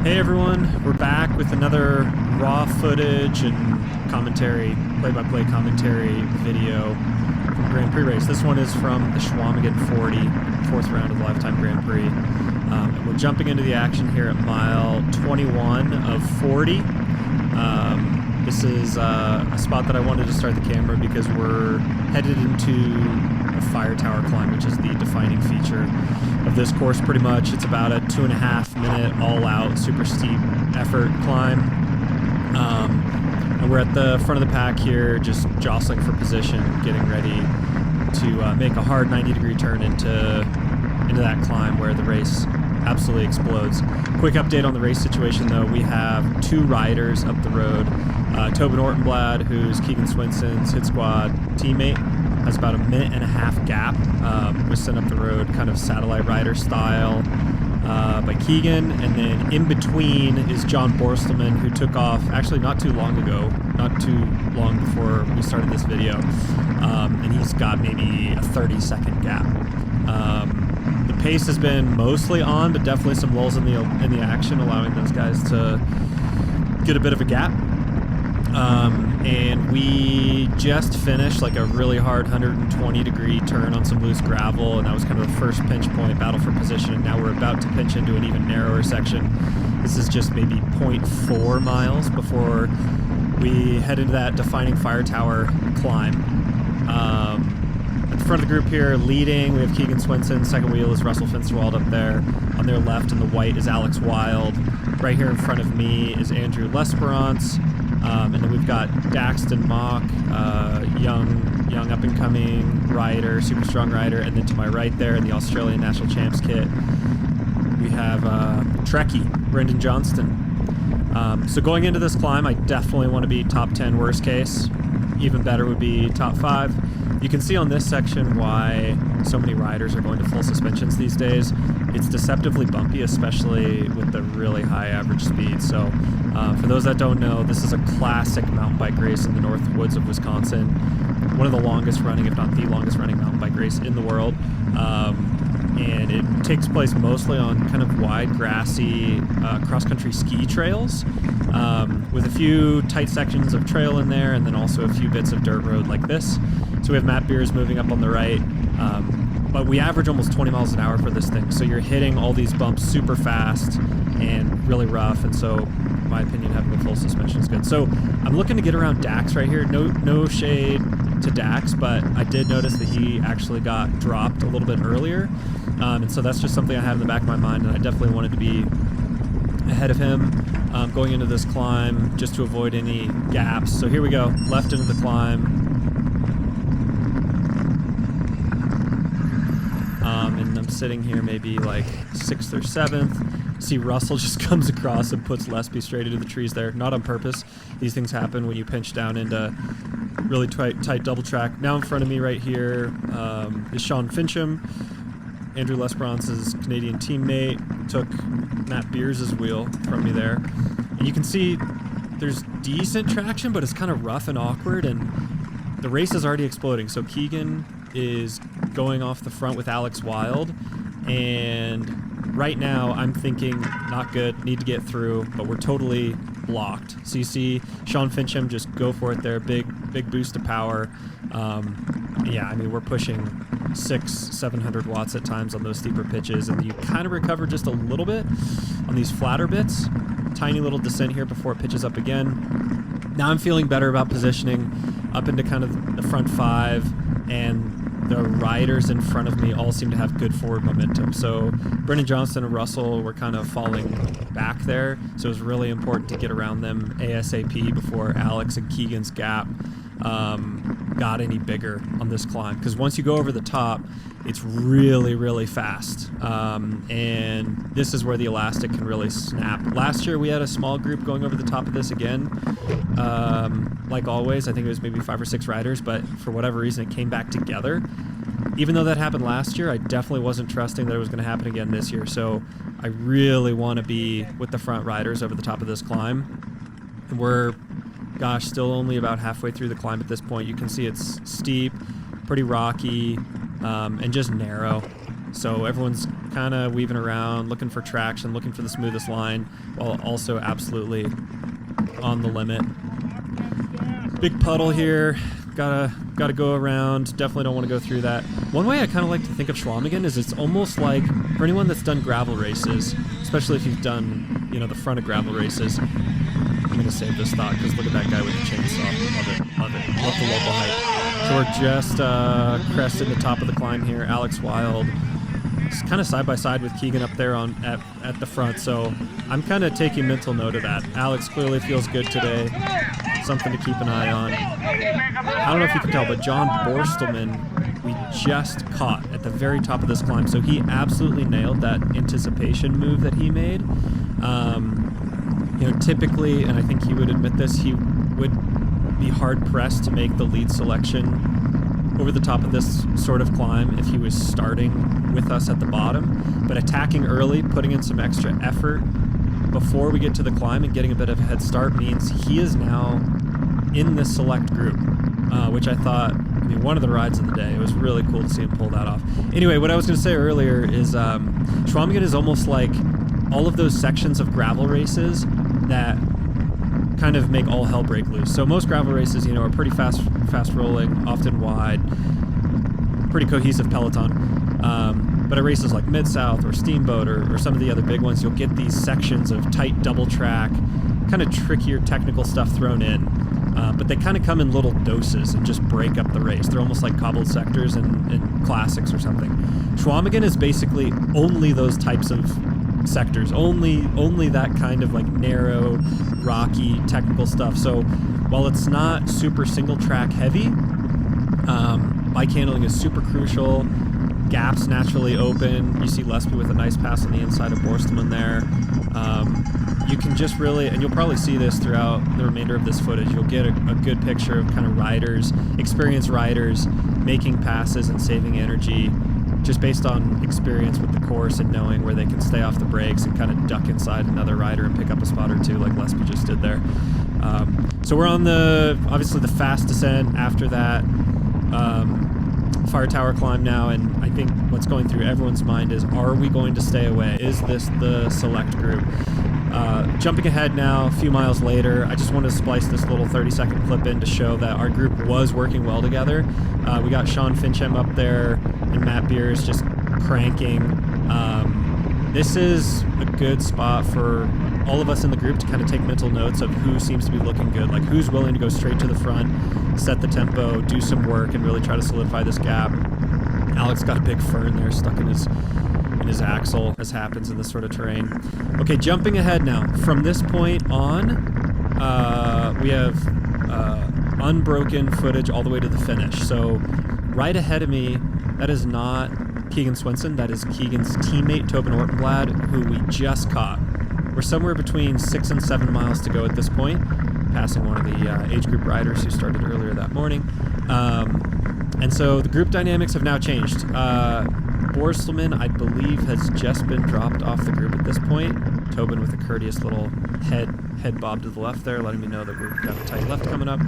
Hey everyone, we're back with another raw footage and commentary, play-by-play commentary video from Grand Prix race. This one is from the Chequamegon 40, fourth round of the Lifetime Grand Prix. And we're jumping into the action here at mile 21 of 40. This is a spot that I wanted to start the camera because we're headed into the Firetower Climb, which is the defining feature of this course pretty much. It's about a 2.5 minute all-out super steep effort climb. And we're at the front of the pack here, just jostling for position, getting ready to make a hard 90-degree turn into that climb where the race absolutely explodes. Quick update on the race situation though, we have two riders up the road. Tobin Ortenblad, who's Keegan Swinson's hit squad teammate, has about a 1.5-minute gap. Was sent up the road kind of satellite rider style by Keegan, and then in between is John Borstelman, who took off actually not too long before we started this video, and he's got maybe a 30-second gap. The pace has been mostly on, but definitely some lulls in the action, allowing those guys to get a bit of a gap. And we just finished like a really hard 120-degree turn on some loose gravel, and that was kind of the first pinch point, battle for position. And now we're about to pinch into an even narrower section. This is just maybe 0.4 miles before we head into that defining Firetower Climb. At the front of the group here, leading, we have Keegan Swinson. Second wheel is Russell Finsterwald up there. On their left in the white is Alex Wild. Right here in front of me is Andrew Lesperance. And then we've got Daxton Mock, young up-and-coming rider, super strong rider. And then to my right there in the Australian National Champs kit, we have Trekkie, Brendan Johnston. So going into this climb, I definitely want to be top 10 worst case. Even better would be top 5. You can see on this section why so many riders are going to full suspensions these days. It's deceptively bumpy, especially with the really high average speed. So for those that don't know, this is a classic mountain bike race in the north woods of Wisconsin. One of the longest running, if not the longest running mountain bike race in the world. And it takes place mostly on kind of wide, grassy, cross-country ski trails, with a few tight sections of trail in there, and then also a few bits of dirt road like this. So we have Matt Beers moving up on the right, but we average almost 20 miles an hour for this thing. So you're hitting all these bumps super fast and really rough, and so in my opinion, having a full suspension is good. So I'm looking to get around Dax right here. No shade to Dax, but I did notice that he actually got dropped a little bit earlier. And so that's just something I had in the back of my mind, and I definitely wanted to be ahead of him going into this climb just to avoid any gaps. So here we go, left into the climb. And I'm sitting here maybe like 6th or 7th. See Russell just comes across and puts Lesby straight into the trees there. Not on purpose. These things happen when you pinch down into really tight double track. Now in front of me right here is Sean Fincham, Andrew Lesperance's Canadian teammate. Took Matt Beers' wheel from me there. And you can see there's decent traction, but it's kind of rough and awkward, and the race is already exploding. So Keegan is going off the front with Alex Wild, and right now I'm thinking not good, need to get through, but we're totally blocked. So you see Sean Fincham just go for it there, big boost of power. Yeah, I mean, we're pushing 600-700 watts at times on those steeper pitches, and you kind of recover just a little bit on these flatter bits. Tiny little descent here before it pitches up again. Now I'm feeling better about positioning up into kind of the front 5, and the riders in front of me all seem to have good forward momentum. So Brendan Johnston and Russell were kind of falling back there, so it was really important to get around them ASAP before Alex and Keegan's gap got any bigger on this climb, because once you go over the top, it's really fast, and this is where the elastic can really snap. Last year we had a small group going over the top of this again, like always. I think it was maybe 5 or 6 riders, but for whatever reason it came back together. Even though that happened last year, I definitely wasn't trusting that it was going to happen again this year, so I really want to be with the front riders over the top of this climb. And we're still only about halfway through the climb at this point. You can see it's steep, pretty rocky, and just narrow. So everyone's kind of weaving around, looking for traction, looking for the smoothest line, while also absolutely on the limit. Big puddle here. Gotta go around. Definitely don't want to go through that. One way I kind of like to think of Chequamegon is it's almost like, for anyone that's done gravel races, especially if you've done, you know, the front of gravel races. I'm gonna save this thought because look at that guy with the chainsaw. Love it, love it. Love the local hype. So we're just crested the top of the climb here. Alex Wild is kind of side by side with Keegan up there on at the front. So I'm kind of taking mental note of that. Alex clearly feels good today. Something to keep an eye on. I don't know if you can tell, but John Borstelman we just caught at the very top of this climb. So he absolutely nailed that anticipation move that he made. You know, typically, and I think he would admit this, he would be hard pressed to make the lead selection over the top of this sort of climb if he was starting with us at the bottom. But attacking early, putting in some extra effort before we get to the climb and getting a bit of a head start means he is now in this select group, which I thought, I mean, one of the rides of the day. It was really cool to see him pull that off. Anyway, what I was going to say earlier is Chequamegon is almost like all of those sections of gravel races that kind of make all hell break loose. So most gravel races, you know, are pretty fast rolling, often wide, pretty cohesive peloton. But at races like Mid-South or Steamboat or some of the other big ones, you'll get these sections of tight double track, kind of trickier technical stuff thrown in. But they kind of come in little doses and just break up the race. They're almost like cobbled sectors in classics or something. Chequamegon is basically only those types of sectors, only that kind of like narrow, rocky, technical stuff. So while it's not super single track heavy, bike handling is super crucial. Gaps naturally open. You see Lesby with a nice pass on the inside of Borstelman there. You can just really, and you'll probably see this throughout the remainder of this footage, you'll get a good picture of kind of riders, experienced riders, making passes and saving energy just based on experience with the course and knowing where they can stay off the brakes and kind of duck inside another rider and pick up a spot or two like Lesby just did there. So we're on obviously the fast descent after that. Firetower Climb now, and I think what's going through everyone's mind is, are we going to stay away? Is this the select group? Jumping ahead now, a few miles later, I just wanted to splice this little 30-second clip in to show that our group was working well together. We got Sean Fincham up there and Matt Beers just cranking. This is a good spot for all of us in the group to kind of take mental notes of who seems to be looking good, like who's willing to go straight to the front, set the tempo, do some work, and really try to solidify this gap. Alex got a big fern there stuck in his axle, as happens in this sort of terrain. Okay, jumping ahead now. From this point on, we have unbroken footage all the way to the finish. So right ahead of me, that is not Keegan Swenson, that is Keegan's teammate Tobin Ortenblad, who we just caught. We're somewhere between 6 and 7 miles to go at this point, passing one of the age group riders who started earlier that morning. And so the group dynamics have now changed. Borstelman, I believe, has just been dropped off the group at this point. Tobin with a courteous little head bob to the left there, letting me know that we've got a tight left coming up.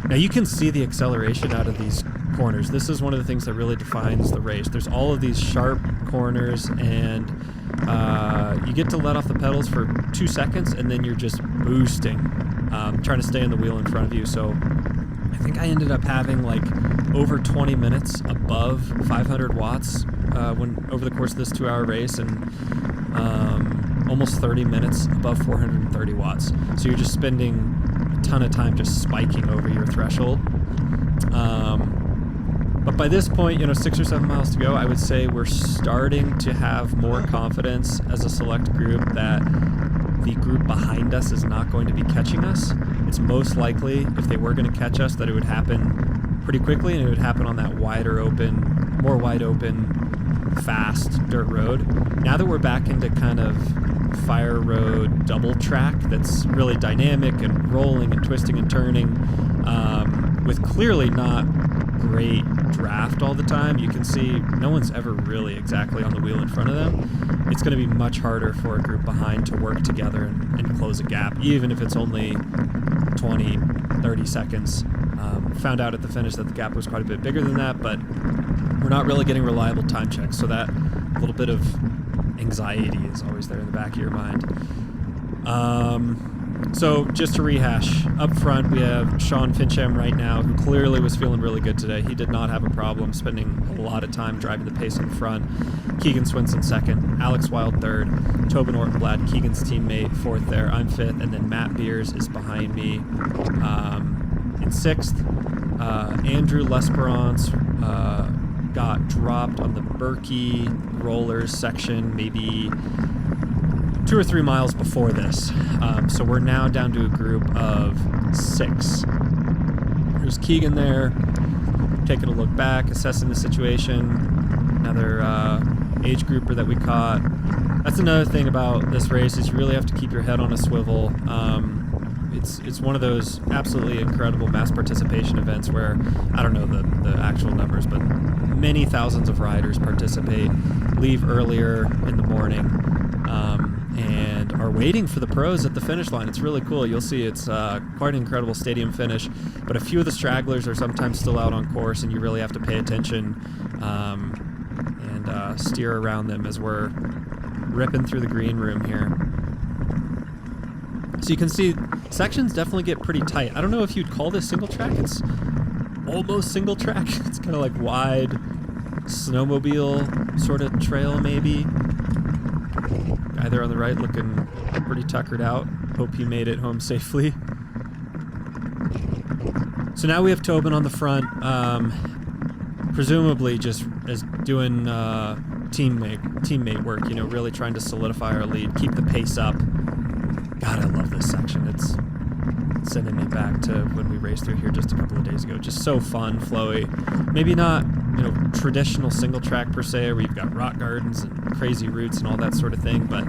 Now you can see the acceleration out of these corners. This is one of the things that really defines the race. There's all of these sharp corners, and you get to let off the pedals for 2 seconds, and then you're just boosting, trying to stay in the wheel in front of you. So I think I ended up having like over 20 minutes above 500 watts over the course of this 2-hour race, and almost 30 minutes above 430 watts. So you're just spending a ton of time just spiking over your threshold. But by this point, 6 or 7 miles to go, I would say we're starting to have more confidence as a select group that the group behind us is not going to be catching us. It's most likely, if they were going to catch us, that it would happen pretty quickly, and it would happen on that more wide open, fast dirt road. Now that we're back into kind of fire road double track that's really dynamic and rolling and twisting and turning, with clearly not great draft all the time, you can see no one's ever really exactly on the wheel in front of them. It's going to be much harder for a group behind to work together and close a gap, even if it's only 20, 30 seconds. Found out at the finish that the gap was quite a bit bigger than that, but we're not really getting reliable time checks, so that a little bit of anxiety is always there in the back of your mind. So just to rehash, up front we have Sean Fincham right now, who clearly was feeling really good today. He did not have a problem spending a lot of time driving the pace in front. Keegan Swinson second, Alex Wild third, Tobin Ortenblad, Keegan's teammate, fourth there. I'm fifth, and then Matt Beers is behind me in sixth. Andrew Lesperance got dropped on the Berkey rollers section maybe 2 or 3 miles before this. So we're now down to a group of 6. There's Keegan there, taking a look back, assessing the situation. Another age grouper that we caught. That's another thing about this race is you really have to keep your head on a swivel. It's one of those absolutely incredible mass participation events where, I don't know the actual numbers, but many thousands of riders participate, leave earlier in the morning, and are waiting for the pros at the finish line. It's really cool. You'll see it's quite an incredible stadium finish, but a few of the stragglers are sometimes still out on course, and you really have to pay attention and steer around them as we're ripping through the green room here. So you can see sections definitely get pretty tight. I don't know if you'd call this single track. It's almost single track. It's kind of like wide snowmobile sort of trail maybe. Guy there on the right looking pretty tuckered out. Hope he made it home safely. So now we have Tobin on the front, presumably just as doing teammate work, you know, really trying to solidify our lead, keep the pace up. God, I love this section. It's sending me back to when we raced through here just a couple of days ago. Just so fun, flowy. Maybe not, you know, traditional single track per se, where you've got rock gardens and crazy routes and all that sort of thing, but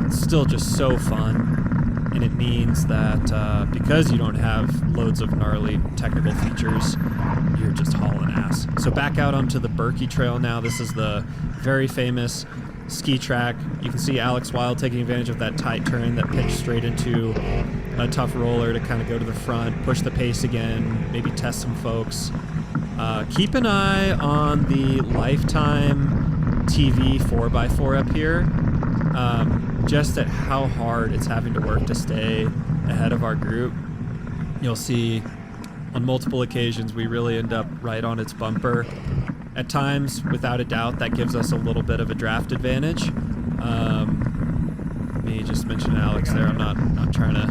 it's still just so fun. And it means that because you don't have loads of gnarly technical features, you're just hauling ass. So back out onto the Berkey Trail now. This is the very famous ski track. You can see Alex Wild taking advantage of that tight turn that pitched straight into a tough roller to kind of go to the front, push the pace again, maybe test some folks. Keep an eye on the Lifetime TV 4x4 up here, just at how hard it's having to work to stay ahead of our group. You'll see on multiple occasions we really end up right on its bumper. At times, without a doubt, that gives us a little bit of a draft advantage. Me just mentioning Alex there. I'm not trying to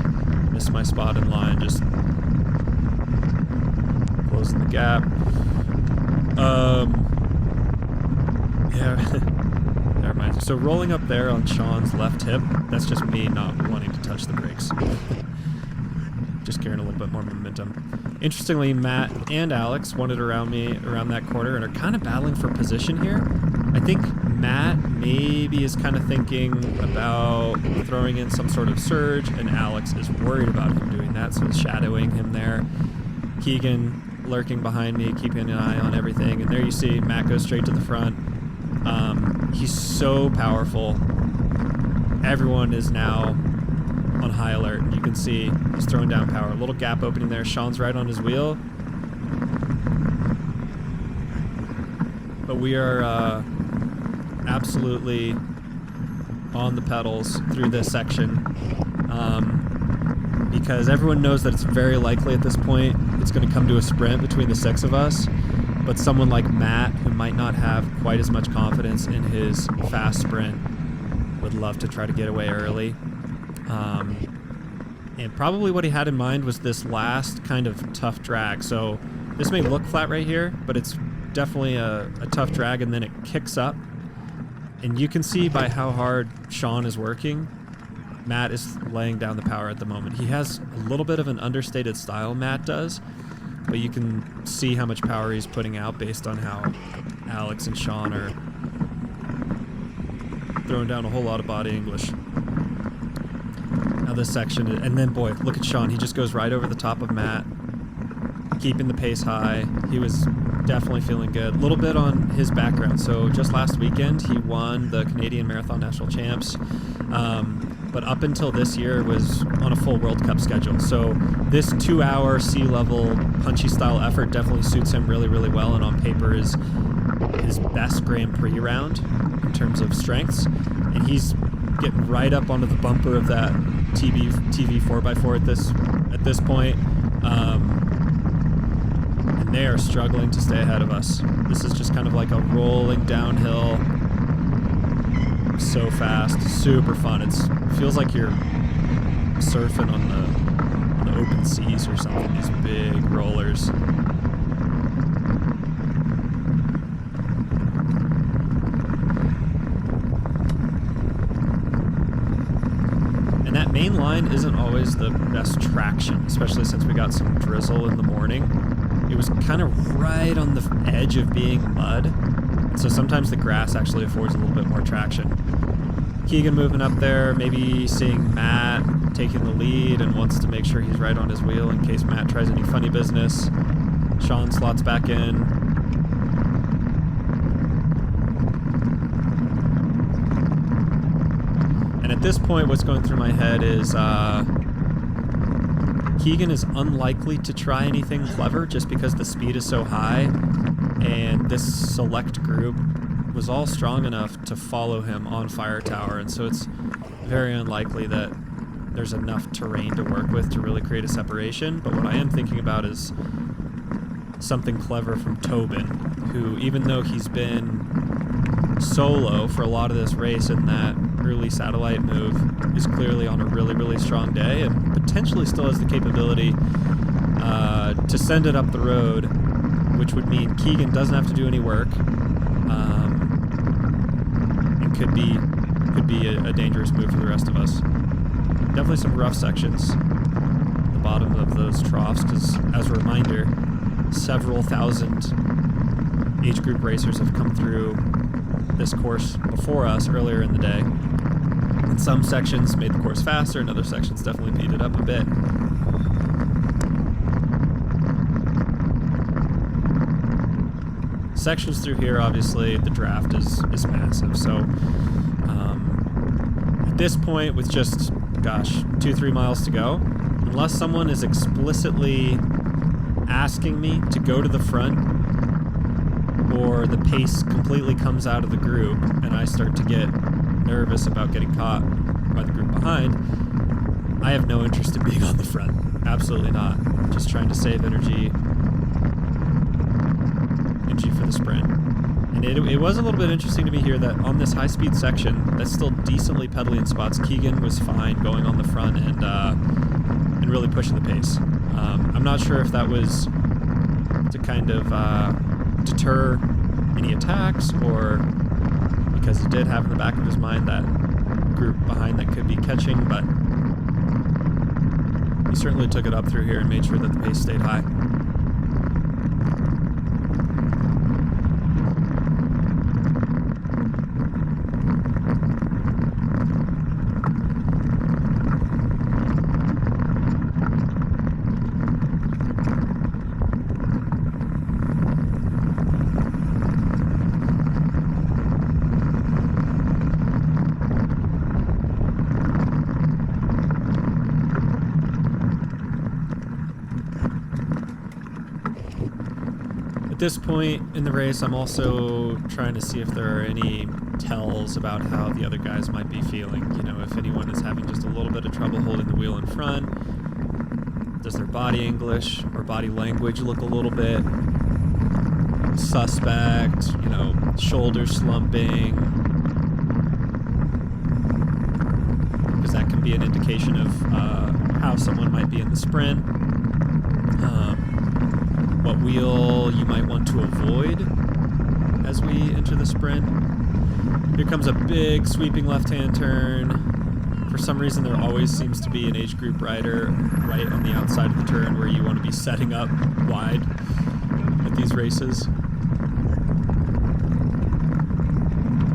miss my spot in line. Just closing the gap. Yeah, never mind. So rolling up there on Sean's left hip. That's just me not wanting to touch the brakes. Just carrying a little bit more momentum. Interestingly, Matt and Alex wanted around me around that corner and are kind of battling for position here. I think Matt maybe is kind of thinking about throwing in some sort of surge, and Alex is worried about him doing that, so he's shadowing him there. Keegan lurking behind me, keeping an eye on everything, and there you see Matt goes straight to the front. He's so powerful. Everyone is now on high alert, and you can see he's throwing down power. A little gap opening there. Sean's right on his wheel. But we are absolutely on the pedals through this section, because everyone knows that it's very likely at this point it's going to come to a sprint between the 6 of us. But someone like Matt, who might not have quite as much confidence in his fast sprint, would love to try to get away early. And probably what he had in mind was this last kind of tough drag. So this may look flat right here, but it's definitely a tough drag, and then it kicks up. And you can see by how hard Sean is working, Matt is laying down the power at the moment. He has a little bit of an understated style, Matt does, but you can see how much power he's putting out based on how Alex and Sean are throwing down a whole lot of body English. Now this section, and then boy, look at Sean. He just goes right over the top of Matt, keeping the pace high. He was definitely feeling good. A little bit on his background. So just last weekend, he won the Canadian Marathon National Champs. But up until this year was on a full World Cup schedule. So this 2-hour sea level punchy style effort definitely suits him really, really well, and on paper is his best Grand Prix round in terms of strengths, and he's getting right up onto the bumper of that TV 4x4 at this point. And they are struggling to stay ahead of us. This is just kind of like a rolling downhill. So fast, super fun. It feels like you're surfing on the open seas or something, these big rollers. And that main line isn't always the best traction, especially since we got some drizzle in the morning. It was kind of right on the edge of being mud, and so sometimes the grass actually affords a little bit more traction. Keegan moving up there, maybe seeing Matt taking the lead and wants to make sure he's right on his wheel in case Matt tries any funny business. Sean slots back in. And at this point, what's going through my head is Keegan is unlikely to try anything clever just because the speed is so high, and this select group was all strong enough to follow him on Firetower, and so it's very unlikely that there's enough terrain to work with to really create a separation. But what I am thinking about is something clever from Tobin, who, even though he's been solo for a lot of this race in that early satellite move, is clearly on a really, really strong day and potentially still has the capability to send it up the road, which would mean Keegan doesn't have to do any work, and could be a dangerous move for the rest of us. Definitely some rough sections at the bottom of those troughs, because as a reminder, several thousand age group racers have come through this course before us earlier in the day. And some sections made the course faster, and other sections definitely beat it up a bit. Sections through here, obviously, the draft is massive. So at this point, with just, 2-3 miles to go, unless someone is explicitly asking me to go to the front, or the pace completely comes out of the group and I start to get nervous about getting caught by the group behind, I have no interest in being on the front. Absolutely not. Just trying to save energy for the sprint. And it was a little bit interesting to me here that on this high-speed section that's still decently pedaling in spots, Keegan was fine going on the front and really pushing the pace. I'm not sure if that was to kind of deter any attacks, or because he did have in the back of his mind that group behind that could be catching, but he certainly took it up through here and made sure that the pace stayed high. At this point in the race, I'm also trying to see if there are any tells about how the other guys might be feeling. You know, if anyone is having just a little bit of trouble holding the wheel in front, does their body English or body language look a little bit suspect? You know, shoulder slumping, because that can be an indication of how someone might be in the sprint. What wheel you might want to avoid as we enter the sprint. Here comes a big sweeping left-hand turn. For some reason, there always seems to be an age group rider right on the outside of the turn where you want to be setting up wide at these races.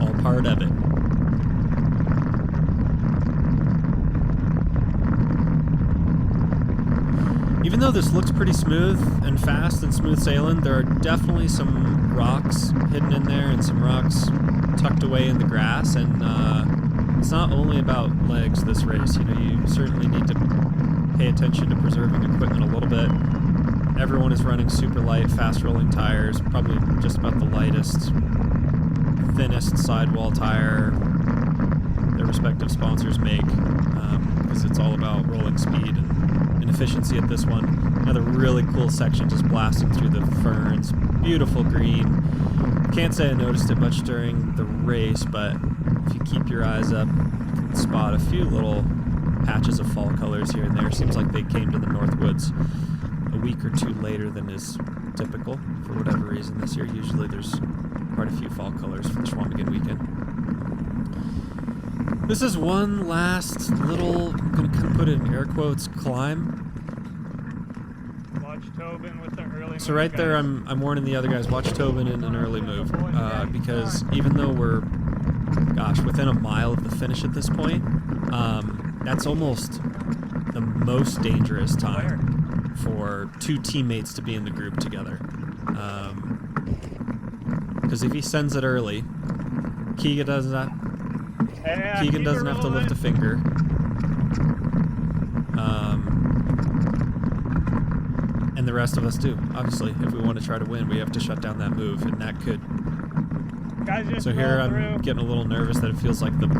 All part of it. Even though this looks pretty smooth and fast and smooth sailing, there are definitely some rocks hidden in there and some rocks tucked away in the grass, and it's not only about legs this race. You know, you certainly need to pay attention to preserving equipment a little bit. everyone is running super light, fast rolling tires, probably just about the lightest, thinnest sidewall tire their respective sponsors make, because it's all about rolling speed and efficiency at this one. Another really cool section just blasting through the ferns, beautiful green. Can't say I noticed it much during the race, but if you keep your eyes up, you can spot a few little patches of fall colors here and there. Seems like they came to the Northwoods a week or two later than is typical for whatever reason this year. Usually there's quite a few fall colors for the Chequamegon weekend. This is one last little, I'm going to put it in air quotes, climb. Watch Tobin with the early move. So right there, I'm warning the other guys, watch Tobin in an early move, because even though we're, gosh, within a mile of the finish at this point, that's almost the most dangerous time for two teammates to be in the group together. Because if he sends it early, Keegan doesn't have to lift a finger. And the rest of us do. Obviously, if we want to try to win, we have to shut down that move, and that could. Guys, just so here I'm through. getting a little nervous that it feels like the I'm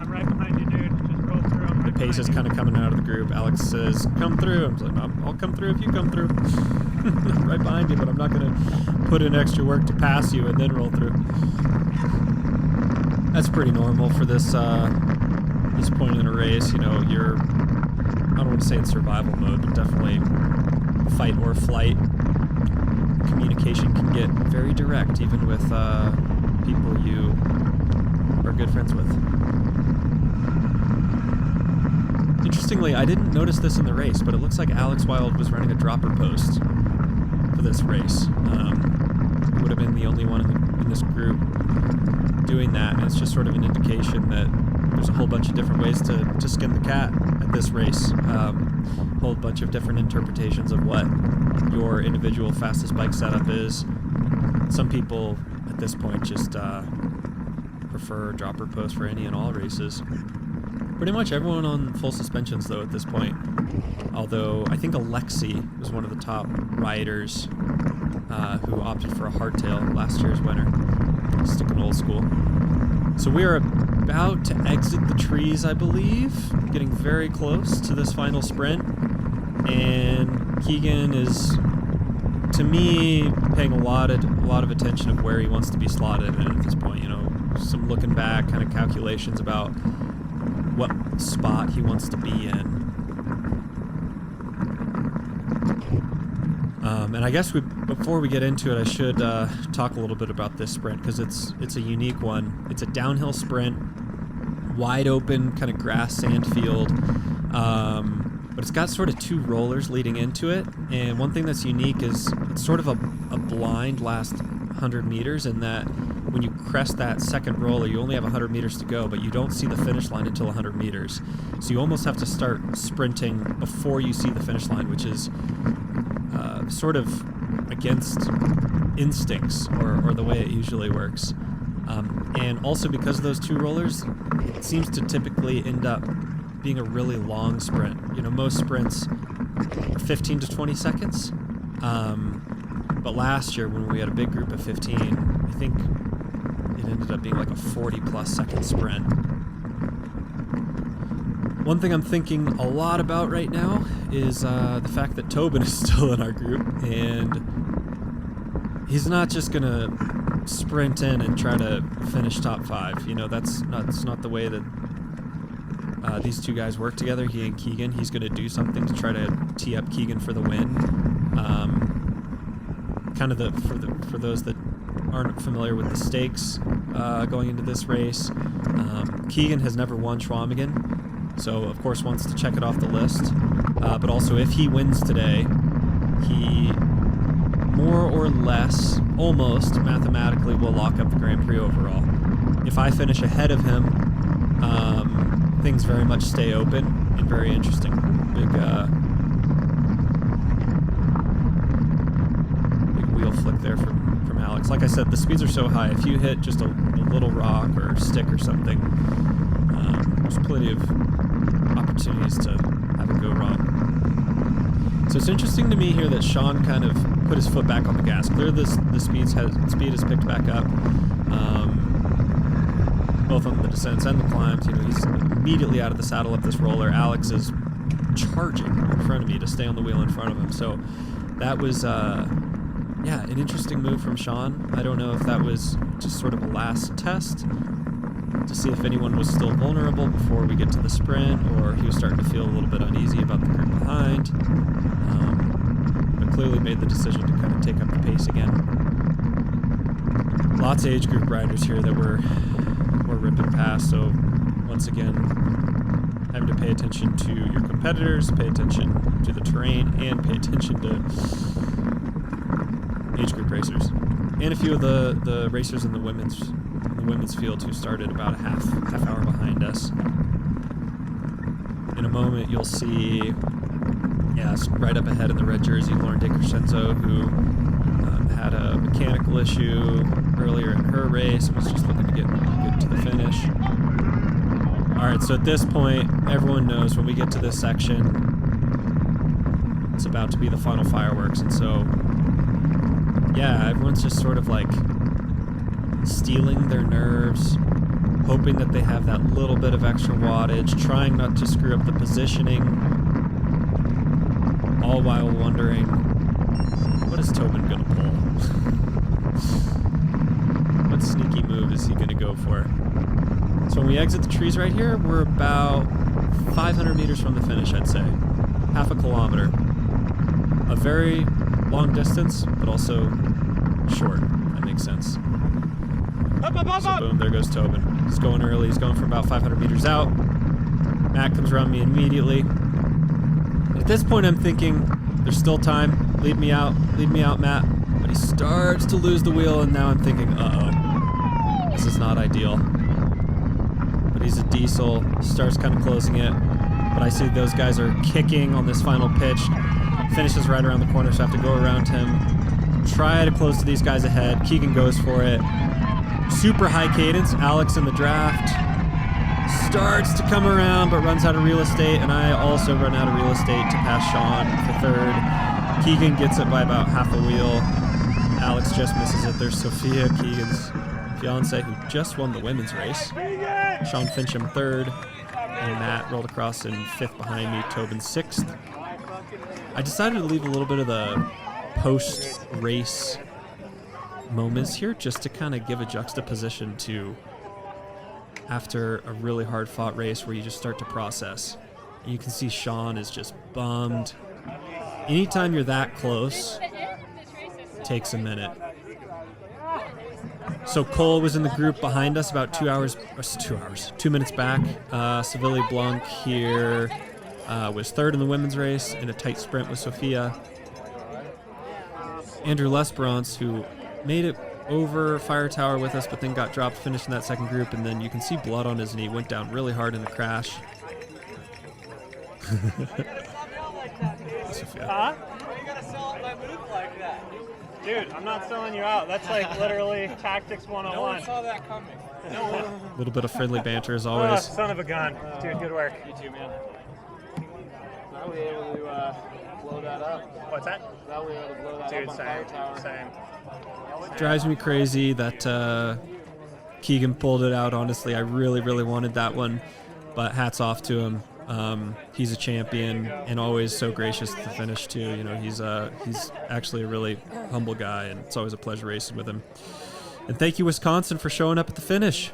right behind you, dude. Just roll through. I'm right the pace is kind of coming out of the group. Alex says, "Come through." I'm like, "I'll come through if you come through." Right behind you, but I'm not gonna put in extra work to pass you and then roll through. That's pretty normal for this point in a race. You know, you're, I don't want to say in survival mode, but definitely fight or flight. Communication can get very direct, even with people you are good friends with. Interestingly, I didn't notice this in the race, but it looks like Alex Wild was running a dropper post for this race. He would have been the only one in this group doing that, and it's just sort of an indication that there's a whole bunch of different ways to skin the cat at this race. A whole bunch of different interpretations of what your individual fastest bike setup is. Some people at this point just prefer dropper post for any and all races. Pretty much everyone on full suspensions though at this point. Although I think Alexi was one of the top riders who opted for a hardtail, last year's winner. Sticking old school. So we are about to exit the trees, I believe. Getting very close to this final sprint. And Keegan is, to me, paying a lot of attention of where he wants to be slotted in at this point. You know, some looking back kind of calculations about what spot he wants to be in. And I guess before we get into it, I should talk a little bit about this sprint, because it's a unique one. It's a downhill sprint, wide open kind of grass sand field, but it's got sort of two rollers leading into it. And one thing that's unique is it's sort of a blind last 100 meters in that when you crest that second roller, you only have 100 meters to go, but you don't see the finish line until 100 meters. So you almost have to start sprinting before you see the finish line, which is sort of against instincts or the way it usually works. And also because of those two rollers, it seems to typically end up being a really long sprint. You know, most sprints are 15 to 20 seconds. But last year when we had a big group of 15, I think it ended up being like a 40+ second sprint. One thing I'm thinking a lot about right now is the fact that Tobin is still in our group, and he's not just gonna sprint in and try to finish top 5. You know, that's not the way that these two guys work together. He and Keegan. He's gonna do something to try to tee up Keegan for the win. Kind of for those that aren't familiar with the stakes going into this race, Keegan has never won Chequamegon. So, of course, wants to check it off the list. But also, if he wins today, he more or less, almost mathematically, will lock up the Grand Prix overall. If I finish ahead of him, things very much stay open and very interesting. Big wheel flick there from Alex. Like I said, the speeds are so high. If you hit just a little rock or stick or something, there's plenty of opportunities to have it go wrong. So it's interesting to me here that Sean kind of put his foot back on the gas. Clearly the speed has picked back up, both on the descents and the climbs. You know, he's immediately out of the saddle up this roller. Alex is charging in front of me to stay on the wheel in front of him. So that was, yeah, an interesting move from Sean. I don't know if that was just sort of a last test to see if anyone was still vulnerable before we get to the sprint, or he was starting to feel a little bit uneasy about the group behind. But clearly made the decision to kind of take up the pace again. Lots of age group riders here that were ripping past, so once again, having to pay attention to your competitors, pay attention to the terrain, and pay attention to age group racers. And a few of the racers in the women's field who started about a half hour behind us. In a moment, you'll see, yes, right up ahead in the red jersey, Lauren DeCrescenzo, who had a mechanical issue earlier in her race and was just looking to get to the finish. All right, so at this point, everyone knows when we get to this section, it's about to be the final fireworks, and so, yeah, everyone's just sort of like steeling their nerves, hoping that they have that little bit of extra wattage, trying not to screw up the positioning, all while wondering, what is Tobin gonna pull? What sneaky move is he gonna go for? So when we exit the trees right here, we're about 500 meters from the finish, I'd say. Half a kilometer. A very long distance, but also short. That makes sense. So boom, there goes Tobin. He's going early. He's going from about 500 meters out. Matt comes around me immediately. At this point, I'm thinking, there's still time. Lead me out, Matt. But he starts to lose the wheel, and now I'm thinking, uh-oh. This is not ideal. But he's a diesel. Starts kind of closing it. But I see those guys are kicking on this final pitch. Finishes right around the corner, so I have to go around him. Try to close to these guys ahead. Keegan goes for it. Super high cadence. Alex in the draft. Starts to come around, but runs out of real estate, and I also run out of real estate to pass Sean for third. Keegan gets it by about half a wheel. Alex just misses it. There's Sophia, Keegan's fiance, who just won the women's race. Sean Fincham third, and Matt rolled across in fifth behind me. Tobin sixth. I decided to leave a little bit of the post-race moments here just to kind of give a juxtaposition to after a really hard-fought race where you just start to process. And you can see Sean is just bummed. Anytime you're that close, it takes a minute. So Cole was in the group behind us about 2 minutes back. Seville Blanc here was third in the women's race in a tight sprint with Sophia. Andrew Lesperance, who made it over Firetower with us, but then got dropped, finished in that second group, and then you can see blood on his knee. Went down really hard in the crash. Sophia. Huh? Why you gotta sell my move like that? Dude, I'm not selling you out. That's like literally tactics 101. No one saw that coming. A little bit of friendly banter as Oh, always. son of a gun. Dude, good work. You too, man. Now we able to blow that up. What's that? Now we able to blow that Dude, up on same. Firetower. Same. Drives me crazy that Keegan pulled it out. Honestly, I really, really wanted that one, but hats off to him. He's a champion and always so gracious at the finish too. You know, he's actually a really humble guy, and it's always a pleasure racing with him. And thank you, Wisconsin, for showing up at the finish.